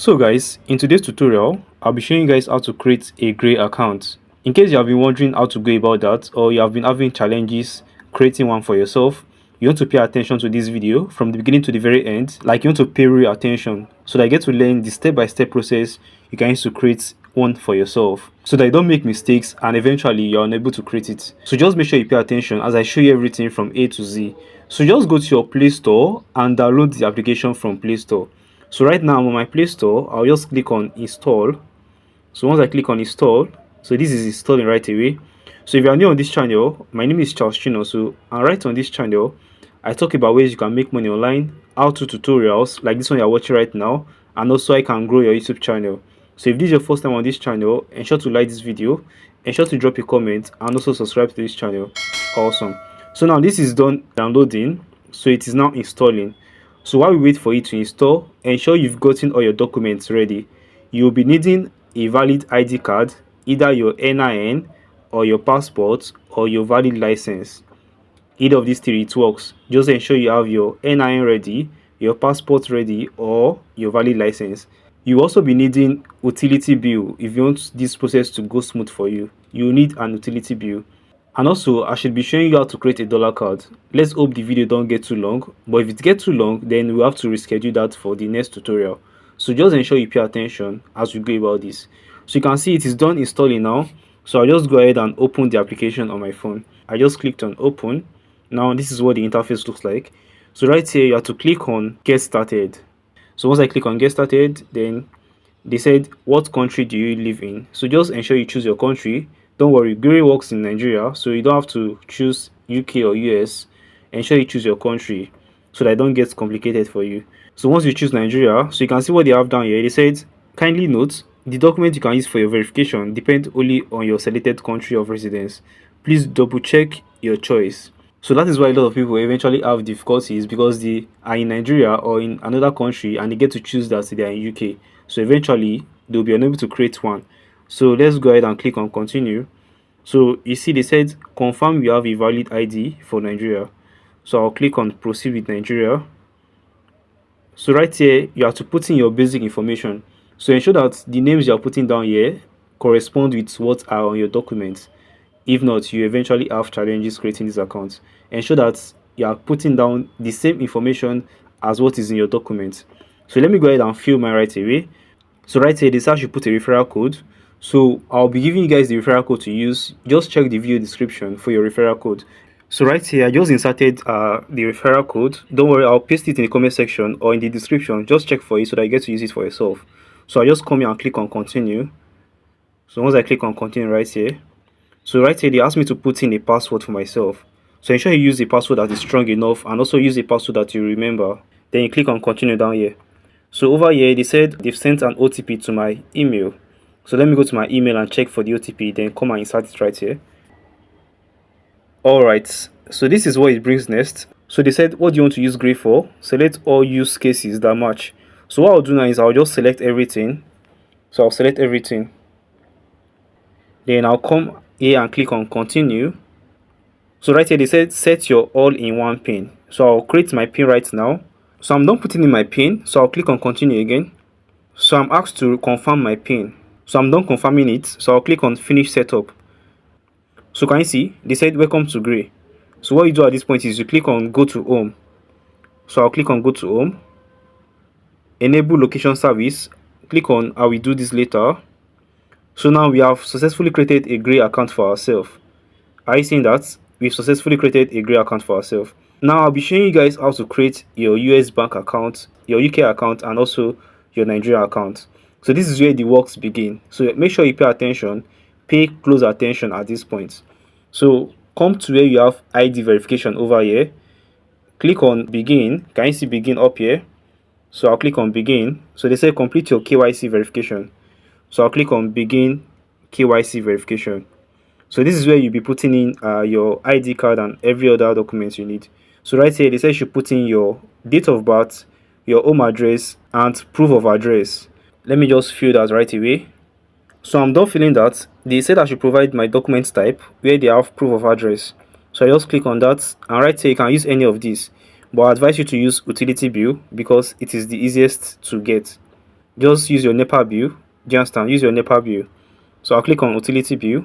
So guys, in today's tutorial, I'll be showing you guys how to create a grey account. In case you have been wondering how to go about that, or you have been having challenges creating one for yourself, you want to pay attention to this video from the beginning to the very end. Like, you want to pay real attention so that you get to learn the step-by-step process you can use to create one for yourself, so that you don't make mistakes and eventually you're unable to create it. So just make sure you pay attention as I show you everything from A to Z. So just go to your Play Store and download the application from Play Store. So right now I'm on my Play Store. I'll just click on install. So once I click on install, so this is installing right away. So if you are new on this channel, my name is Charles Chino. So and right on this channel, I talk about ways you can make money online, how to tutorials like this one you're watching right now, and also I can grow your YouTube channel. So if this is your first time on this channel, ensure to like this video, ensure to drop a comment, and also subscribe to this channel. Awesome. So now this is done downloading, so it is now installing. So while we wait for it to install, ensure you've gotten all your documents ready. You'll be needing a valid ID card, either your NIN or your passport or your valid license. Either of these three, it works. Just ensure you have your NIN ready, your passport ready, or your valid license. You also be needing utility bill if you want this process to go smooth for you. You need an utility bill. And also, I should be showing you how to create a dollar card. Let's hope the video don't get too long, but if it gets too long, then we'll have to reschedule that for the next tutorial. So just ensure you pay attention as we go about this. So you can see it is done installing now. So I'll just go ahead and open the application on my phone. I just clicked on open. Now this is what the interface looks like. So right here, you have to click on get started. So once I click on get started, then they said, what country do you live in? So just ensure you choose your country. Don't worry, Gray works in Nigeria, so you don't have to choose UK or US. Ensure you choose your country so that it don't get complicated for you. So once you choose Nigeria, so you can see what they have down here. They said, kindly note, the document you can use for your verification depends only on your selected country of residence. Please double check your choice. So that is why a lot of people eventually have difficulties, because they are in Nigeria or in another country and they get to choose that they are in UK. So eventually they'll be unable to create one. So let's go ahead and click on continue. So you see they said confirm you have a valid ID for Nigeria. So I'll click on proceed with Nigeria. So right here you have to put in your basic information. So ensure that the names you are putting down here correspond with what are on your documents. If not, you eventually have challenges creating this account. Ensure that you are putting down the same information as what is in your document. So let me go ahead and fill mine right away. So right here, this I should put a referral code. So I'll be giving you guys the referral code to use. Just check the video description for your referral code. So right here, I just inserted the referral code. Don't worry, I'll paste it in the comment section or in the description. Just check for it so that you get to use it for yourself. So I just come here and click on continue. So once I click on continue right here, so right here, they asked me to put in a password for myself. So ensure you use a password that is strong enough and also use a password that you remember. Then you click on continue down here. So over here, they said they've sent an OTP to my email. So let me go to my email and check for the OTP, then come and insert it right here. Alright, so this is what it brings next. So they said, what do you want to use Gray for? Select all use cases that match. So what I'll do now is I'll just select everything. So I'll select everything. Then I'll come here and click on continue. So right here they said set your all-in-one pin. So I'll create my pin right now. So I'm done putting in my pin, so I'll click on continue again. So I'm asked to confirm my pin. So I'm done confirming it, so I'll click on finish setup. So can you see they said welcome to Gray. So what you do at this point is you click on go to home. So I'll click on go to home, enable location service, click on I will do this later. So now we have successfully created a Gray account for ourselves. Are you seeing that? We've successfully created a Gray account for ourselves. Now I'll be showing you guys how to create your US bank account, your UK account, and also your Nigeria account. So this is where the works begin. So make sure you pay attention, pay close attention at this point. So come to where you have ID verification over here. Click on begin. Can you see begin up here? So I'll click on begin. So they say complete your KYC verification. So I'll click on begin KYC verification. So this is where you'll be putting in your ID card and every other document you need. So right here, they say you should put in your date of birth, your home address, and proof of address. Let me just fill that right away. So I'm done filling that. They said I should provide my document type where they have proof of address. So I just click on that, and right here you can use any of these. But I advise you to use utility bill because it is the easiest to get. just use your NEPA bill. Do you understand? Use your NEPA bill. So I'll click on utility bill.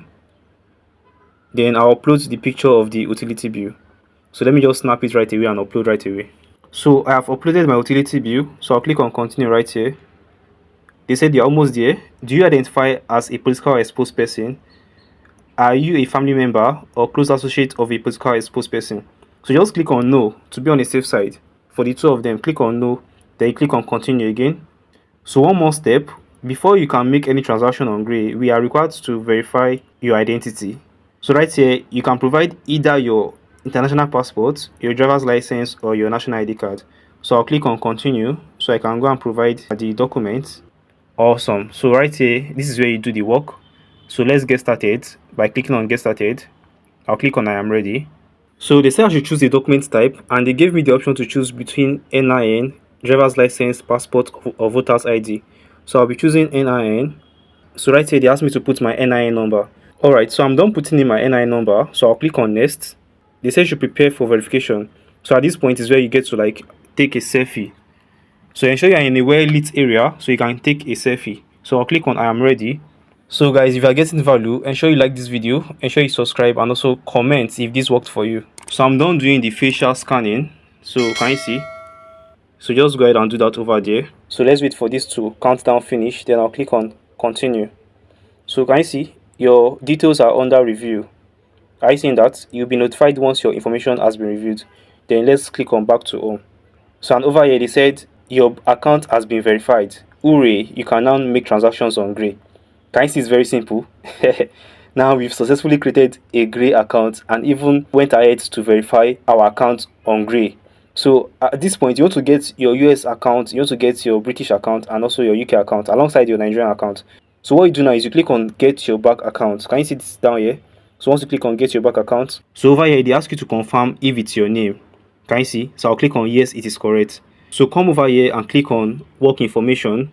Then I'll upload the picture of the utility bill. So let me just snap it right away and upload right away. So I have uploaded my utility bill. So I'll click on continue right here. They said you're almost there. Do you identify as a political exposed person? Are you a family member or close associate of a political exposed person? So just click on no to be on the safe side. For the two of them, click on no, then you click on continue again. So one more step, before you can make any transaction on Gray, we are required to verify your identity. So right here, you can provide either your international passport, your driver's license, or your national ID card. So I'll click on continue, so I can go and provide the documents. Awesome. So right here, this is where you do the work. So let's get started by clicking on get started. I'll click on I am ready. So they said I should choose the document type, and they gave me the option to choose between NIN, driver's license, passport, or voter's ID. So I'll be choosing NIN. So right here, they asked me to put my NIN number. Alright, so I'm done putting in my NIN number. So I'll click on next. They say you should prepare for verification. So at this point is where you get to like take a selfie. So ensure you're in a well lit area so you can take a selfie. So I'll click on I am ready. So guys, if you are getting value, ensure you like this video, ensure you subscribe, and also comment if this worked for you. So I'm done doing the facial scanning. So can you see? So just go ahead and do that over there. So let's wait for this to count down finish. Then I'll click on continue. So can you see? Your details are under review. Are you seeing that? You'll be notified once your information has been reviewed. Then let's click on back to home. So and over here they said your account has been verified. Hooray, you can now make transactions on Gray. Can you see it's very simple? Now we've successfully created a Gray account and even went ahead to verify our account on Gray. So at this point, you want to get your US account, you want to get your British account and also your UK account alongside your Nigerian account. So what you do now is you click on get your bank account. Can you see this down here? So once you click on get your bank account, so over here they ask you to confirm if it's your name. Can you see? So I'll click on yes, it is correct. So come over here and click on work information.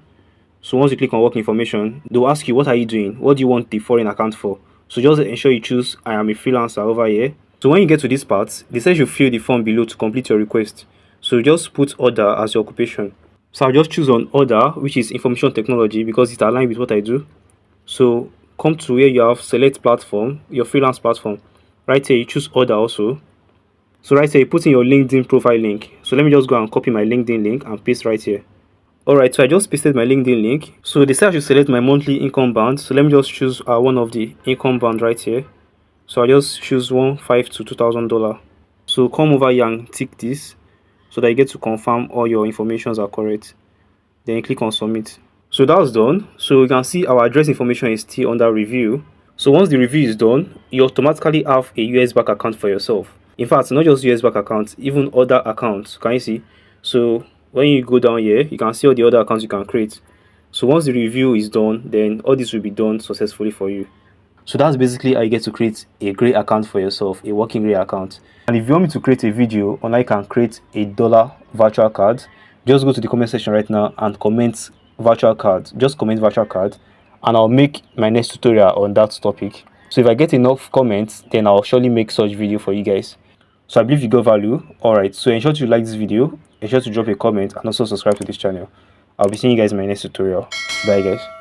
So once you click on work information, they'll ask you what are you doing? What do you want the foreign account for? So just ensure you choose I am a freelancer over here. So when you get to this part, they say you fill the form below to complete your request. So just put order as your occupation. So I'll just choose on order, which is information technology, because it's aligned with what I do. So come to where you have select platform, your freelance platform. Right here you choose order also. So right here you put in your LinkedIn profile link. So let me just go and copy my LinkedIn link and paste right here. Alright, so I just pasted my LinkedIn link. So they say I should select my monthly income band. So let me just choose one of the income band right here. So I just choose $1,500 to $2,000. So come over here and tick this so that you get to confirm all your informations are correct. Then you click on submit. So that's done. So you can see our address information is still under review. So once the review is done, you automatically have a US bank account for yourself. In fact, not just US bank accounts, even other accounts. Can you see? So when you go down here, you can see all the other accounts you can create. So once the review is done, then all this will be done successfully for you. So that's basically how you get to create a Gray account for yourself, a working Gray account. And if you want me to create a video on how you can create a dollar virtual card, just go to the comment section right now and comment virtual card. Just comment virtual card and I'll make my next tutorial on that topic. So if I get enough comments, then I'll surely make such video for you guys. So I believe you got value. Alright, so ensure to like this video, ensure to drop a comment and also subscribe to this channel. I'll be seeing you guys in my next tutorial. Bye guys.